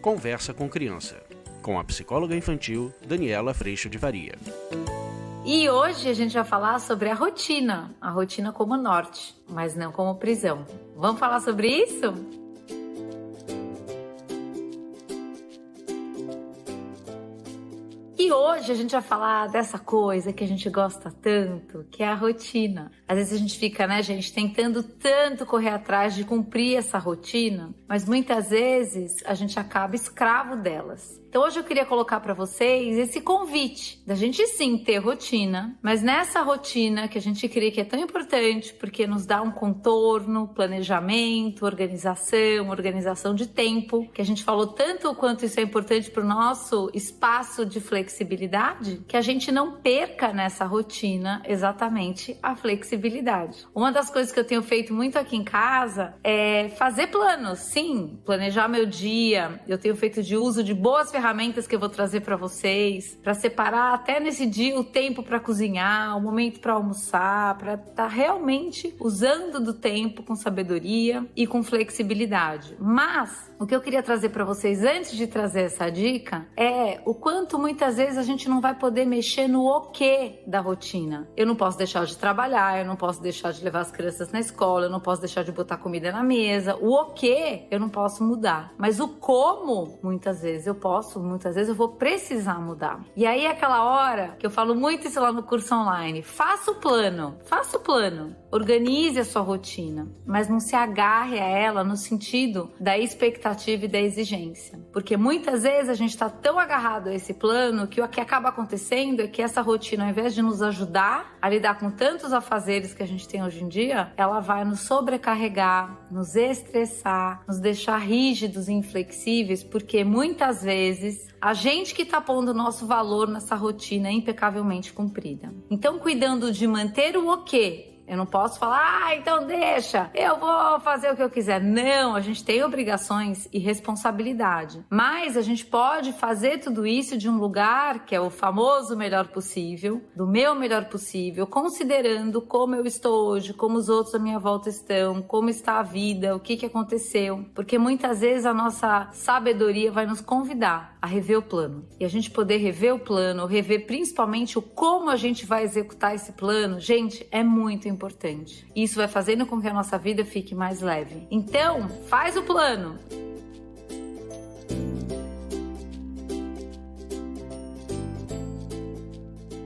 Conversa com Criança, com a psicóloga infantil Daniela Freixo de Varia. E hoje a gente vai falar sobre a rotina como norte, mas não como prisão. Vamos falar sobre isso? E hoje a gente vai falar dessa coisa que a gente gosta tanto, que é a rotina. Às vezes a gente fica, gente, tentando tanto correr atrás de cumprir essa rotina, mas muitas vezes a gente acaba escravo delas. Então hoje eu queria colocar para vocês esse convite da gente sim ter rotina, mas nessa rotina que a gente crê que é tão importante porque nos dá um contorno, planejamento, organização de tempo, que a gente falou tanto o quanto isso é importante para o nosso espaço de flexibilidade, que a gente não perca nessa rotina exatamente a flexibilidade. Uma das coisas que eu tenho feito muito aqui em casa é fazer planos, sim, planejar meu dia. Eu tenho feito de uso de boas ferramentas que eu vou trazer para vocês, para separar até nesse dia o tempo para cozinhar, o momento para almoçar, para estar realmente usando do tempo com sabedoria e com flexibilidade. Mas o que eu queria trazer para vocês antes de trazer essa dica é o quanto muitas vezes a gente não vai poder mexer no o que da rotina. Eu não posso deixar de trabalhar, eu não posso deixar de levar as crianças na escola, eu não posso deixar de botar comida na mesa. O que eu não posso mudar, mas o como muitas vezes eu vou precisar mudar. E aí é aquela hora que eu falo muito isso lá no curso online. Faça o plano, organize a sua rotina, mas não se agarre a ela no sentido da expectativa e da exigência. Porque muitas vezes a gente está tão agarrado a esse plano que o que acaba acontecendo é que essa rotina, ao invés de nos ajudar a lidar com tantos afazeres que a gente tem hoje em dia, ela vai nos sobrecarregar, nos estressar, nos deixar rígidos e inflexíveis, porque muitas vezes a gente que está pondo o nosso valor nessa rotina impecavelmente cumprida. Então, cuidando de manter o quê? Eu não posso falar, então deixa, eu vou fazer o que eu quiser. Não, a gente tem obrigações e responsabilidade. Mas a gente pode fazer tudo isso de um lugar que é o famoso melhor possível, do meu melhor possível, considerando como eu estou hoje, como os outros à minha volta estão, como está a vida, o que aconteceu. Porque muitas vezes a nossa sabedoria vai nos convidar a rever o plano. E a gente poder rever o plano, rever principalmente o como a gente vai executar esse plano, gente, é muito importante. Isso vai fazendo com que a nossa vida fique mais leve. Então, faz o plano.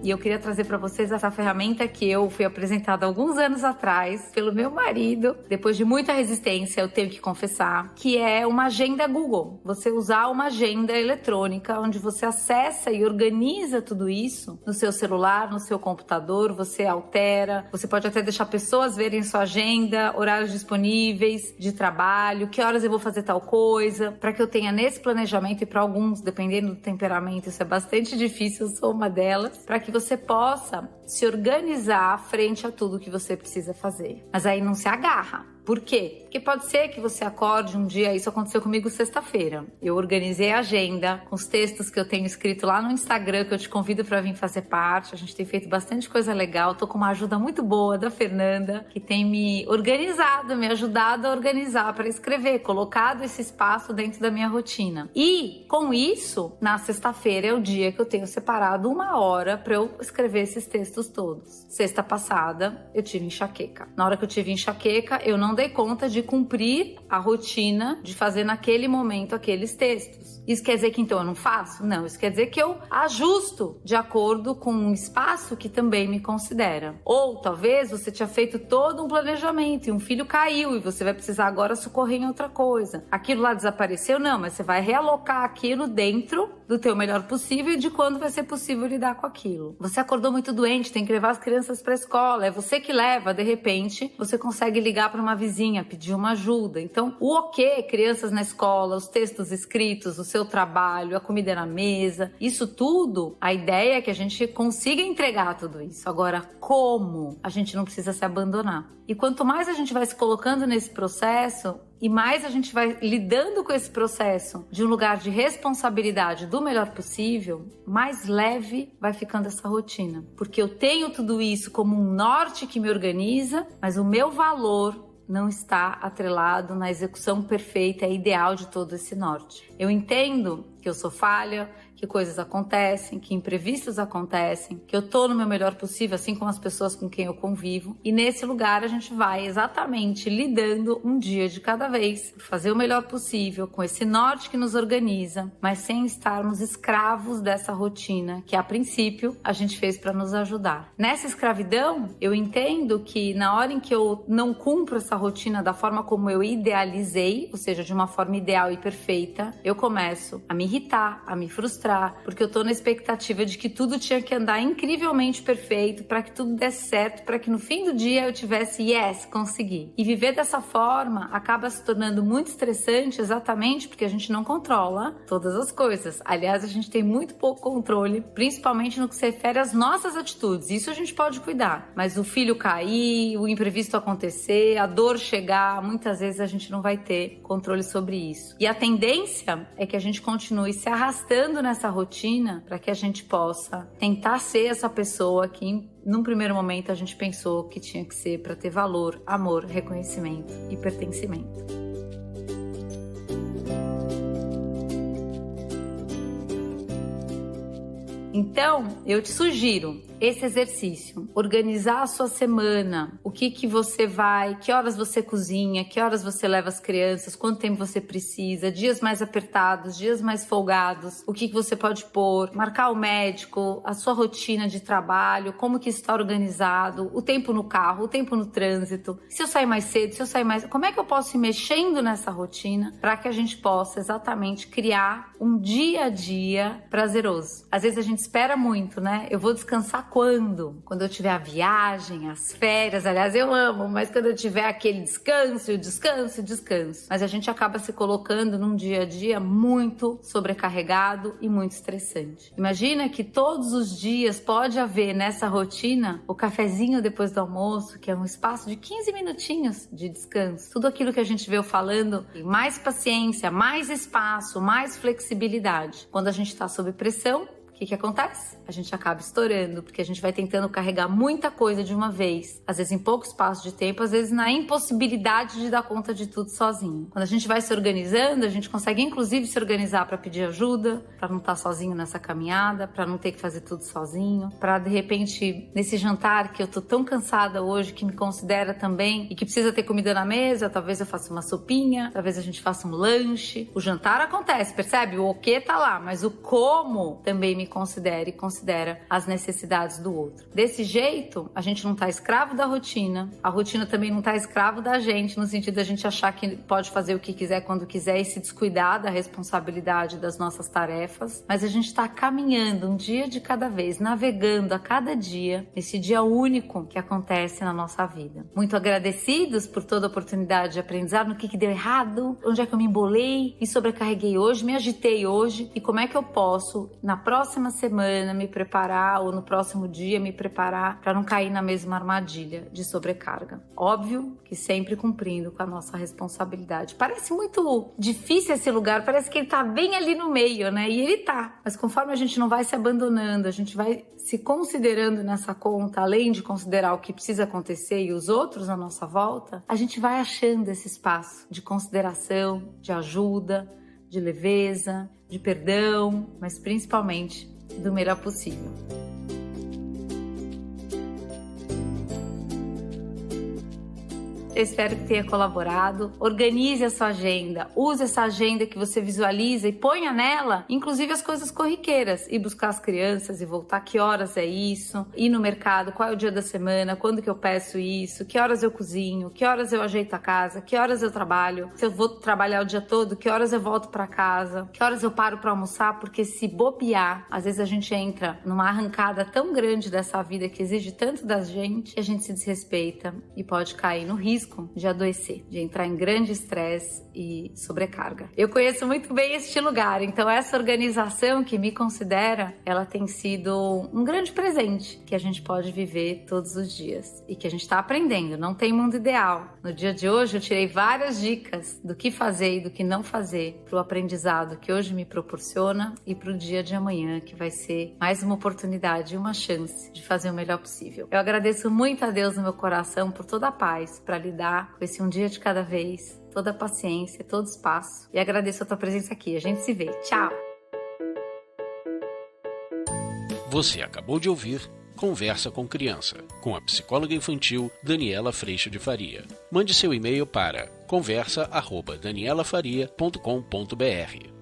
E eu queria trazer para vocês essa ferramenta que eu fui apresentada alguns anos atrás pelo meu marido, depois de muita resistência, eu tenho que confessar, que é uma agenda Google. Você usar uma agenda eletrônica onde você acessa e organiza tudo isso no seu celular, no seu computador, você altera, você pode até deixar pessoas verem sua agenda, horários disponíveis de trabalho, que horas eu vou fazer tal coisa, para que eu tenha nesse planejamento, e para alguns, dependendo do temperamento, isso é bastante difícil, eu sou uma delas, para que você possa se organizar frente a tudo que você precisa fazer. Mas aí não se agarra. Por quê? Porque pode ser que você acorde um dia, isso aconteceu comigo sexta-feira. Eu organizei a agenda com os textos que eu tenho escrito lá no Instagram, que eu te convido para vir fazer parte. A gente tem feito bastante coisa legal. Tô com uma ajuda muito boa da Fernanda, que tem me organizado, me ajudado a organizar para escrever, colocado esse espaço dentro da minha rotina. E com isso, na sexta-feira é o dia que eu tenho separado 1 hora para eu escrever esses textos todos. Sexta passada, eu tive enxaqueca. Na hora que eu tive enxaqueca, eu não dei conta de cumprir a rotina de fazer naquele momento aqueles textos. Isso quer dizer que então eu não faço? Não, isso quer dizer que eu ajusto de acordo com um espaço que também me considera. Ou talvez você tinha feito todo um planejamento e um filho caiu e você vai precisar agora socorrer em outra coisa. Aquilo lá desapareceu? Não, mas você vai realocar aquilo dentro do teu melhor possível e de quando vai ser possível lidar com aquilo. Você acordou muito doente, tem que levar as crianças para a escola, é você que leva, de repente você consegue ligar para uma vizinha, pedir uma ajuda. Então, o que? Crianças na escola, os textos escritos, o seu trabalho, a comida na mesa, isso tudo, a ideia é que a gente consiga entregar tudo isso. Agora, como? A gente não precisa se abandonar. E quanto mais a gente vai se colocando nesse processo, e mais a gente vai lidando com esse processo de um lugar de responsabilidade do melhor possível, mais leve vai ficando essa rotina. Porque eu tenho tudo isso como um norte que me organiza, mas o meu valor não está atrelado na execução perfeita e ideal de todo esse norte. Eu entendo que eu sou falha, que coisas acontecem, que imprevistos acontecem, que eu tô no meu melhor possível, assim como as pessoas com quem eu convivo. E nesse lugar a gente vai exatamente lidando um dia de cada vez, fazer o melhor possível com esse norte que nos organiza, mas sem estarmos escravos dessa rotina que a princípio a gente fez para nos ajudar. Nessa escravidão, eu entendo que na hora em que eu não cumpro essa rotina da forma como eu idealizei, ou seja, de uma forma ideal e perfeita, eu começo a me irritar, a me frustrar, porque eu tô na expectativa de que tudo tinha que andar incrivelmente perfeito para que tudo desse certo, para que no fim do dia eu tivesse yes, consegui. E viver dessa forma acaba se tornando muito estressante exatamente porque a gente não controla todas as coisas. Aliás, a gente tem muito pouco controle, principalmente no que se refere às nossas atitudes. Isso a gente pode cuidar, mas o filho cair, o imprevisto acontecer, a dor chegar, muitas vezes a gente não vai ter controle sobre isso. E a tendência é que a gente continue se arrastando nessa rotina para que a gente possa tentar ser essa pessoa que num primeiro momento a gente pensou que tinha que ser para ter valor, amor, reconhecimento e pertencimento. Então, eu te sugiro esse exercício, organizar a sua semana, o que você vai, que horas você cozinha, que horas você leva as crianças, quanto tempo você precisa, dias mais apertados, dias mais folgados, o que você pode pôr, marcar o médico, a sua rotina de trabalho, como que está organizado, o tempo no carro, o tempo no trânsito, se eu sair mais cedo, se eu sair mais... Como é que eu posso ir mexendo nessa rotina para que a gente possa exatamente criar um dia a dia prazeroso? Às vezes a gente espera muito, né? Eu vou descansar quando? Quando eu tiver a viagem, as férias, aliás, eu amo, mas quando eu tiver aquele descanso. Mas a gente acaba se colocando num dia a dia muito sobrecarregado e muito estressante. Imagina que todos os dias pode haver nessa rotina o cafezinho depois do almoço, que é um espaço de 15 minutinhos de descanso. Tudo aquilo que a gente veio falando, mais paciência, mais espaço, mais flexibilidade. Quando a gente está sob pressão, o que acontece? A gente acaba estourando, porque a gente vai tentando carregar muita coisa de uma vez, às vezes em pouco espaço de tempo, às vezes na impossibilidade de dar conta de tudo sozinho. Quando a gente vai se organizando, a gente consegue inclusive se organizar para pedir ajuda, para não estar sozinho nessa caminhada, para não ter que fazer tudo sozinho, para de repente, nesse jantar que eu tô tão cansada hoje, que me considera também e que precisa ter comida na mesa, talvez eu faça uma sopinha, talvez a gente faça um lanche. O jantar acontece, percebe? O quê tá lá, mas o como também me considere e considera as necessidades do outro. Desse jeito, a gente não tá escravo da rotina, a rotina também não tá escravo da gente, no sentido da gente achar que pode fazer o que quiser quando quiser e se descuidar da responsabilidade das nossas tarefas, mas a gente tá caminhando um dia de cada vez, navegando a cada dia, esse dia único que acontece na nossa vida. Muito agradecidos por toda a oportunidade de aprendizado, no que deu errado, onde é que eu me embolei, me sobrecarreguei hoje, me agitei hoje e como é que eu posso, na próxima semana, me preparar ou no próximo dia me preparar para não cair na mesma armadilha de sobrecarga. Óbvio que sempre cumprindo com a nossa responsabilidade. Parece muito difícil esse lugar, parece que ele tá bem ali no meio, né? E ele tá. Mas conforme a gente não vai se abandonando, a gente vai se considerando nessa conta, além de considerar o que precisa acontecer e os outros à nossa volta, a gente vai achando esse espaço de consideração, de ajuda, de leveza, de perdão, mas principalmente do melhor possível. Eu espero que tenha colaborado. Organize a sua agenda. Use essa agenda que você visualiza e ponha nela, inclusive as coisas corriqueiras. Ir buscar as crianças e voltar. Que horas é isso? Ir no mercado. Qual é o dia da semana? Quando que eu peço isso? Que horas eu cozinho? Que horas eu ajeito a casa? Que horas eu trabalho? Se eu vou trabalhar o dia todo, que horas eu volto para casa? Que horas eu paro para almoçar? Porque se bobear, às vezes a gente entra numa arrancada tão grande dessa vida que exige tanto da gente, que a gente se desrespeita e pode cair no risco de adoecer, de entrar em grande estresse e sobrecarga. Eu conheço muito bem este lugar, então essa organização que me considera, ela tem sido um grande presente que a gente pode viver todos os dias e que a gente está aprendendo, não tem mundo ideal. No dia de hoje eu tirei várias dicas do que fazer e do que não fazer para o aprendizado que hoje me proporciona e para o dia de amanhã, que vai ser mais uma oportunidade e uma chance de fazer o melhor possível. Eu agradeço muito a Deus no meu coração por toda a paz para lidar lidar com esse um dia de cada vez, toda a paciência, todo o espaço. E agradeço a tua presença aqui. A gente se vê. Tchau! Você acabou de ouvir Conversa com Criança, com a psicóloga infantil Daniela Freixo de Faria. Mande seu e-mail para conversa@danielafaria.com.br.